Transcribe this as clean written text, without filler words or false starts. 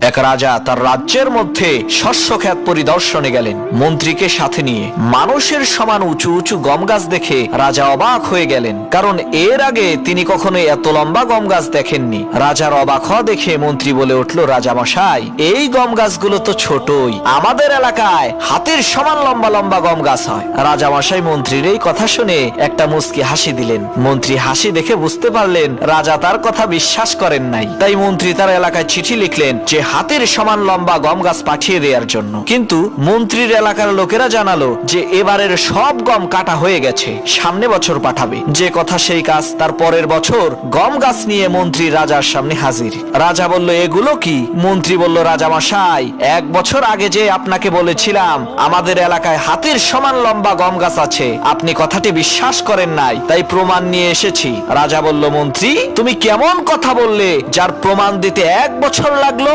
এক রাজা তার রাজ্যের মধ্যে শস্য ক্ষেত পরিদর্শনে গেলেন মন্ত্রীকে সাথে নিয়ে। মানুষের সমান উঁচু উঁচু গম গাছ দেখে রাজা অবাক হয়ে গেলেন, কারণ এর আগে তিনি কখনো এত লম্বা গম গাছ দেখেননি। রাজার অবাক হওয়া দেখে মন্ত্রী বলে উঠল, রাজামশাই, এই গম গাছগুলো তো ছোটই, আমাদের এলাকায় হাতের সমান লম্বা লম্বা গম গাছ হয়। রাজামশাই মন্ত্রীর এই কথা শুনে একটা মুচকি হাসি দিলেন। মন্ত্রী হাসি দেখে বুঝতে পারলেন রাজা তার কথা বিশ্বাস করেন নাই। তাই মন্ত্রী তার এলাকায় চিঠি লিখলেন যে হাতের সমান লম্বা গম গাছ পাঠিয়ে দেওয়ার জন্য। কিন্তু মন্ত্রীর এলাকার লোকেরা জানালো যে এবারের সব গম কাটা হয়ে গেছে, সামনে বছর পাঠাবে। যে কথা সেই কাজ, তার পরের বছর গম গাছ নিয়ে মন্ত্রী রাজার সামনে হাজির। রাজা বলল, এগুলো কি? মন্ত্রী বলল, রাজামশাই, 1 বছর আগে যে আপনাকে বলেছিলাম আমাদের এলাকায় হাতের সমান লম্বা গম গাছ আছে, আপনি কথাটি বিশ্বাস করেন নাই, তাই প্রমাণ নিয়ে এসেছি। রাজা বলল, মন্ত্রী, তুমি কেমন কথা বললে যার প্রমাণ দিতে 1 বছর লাগলো?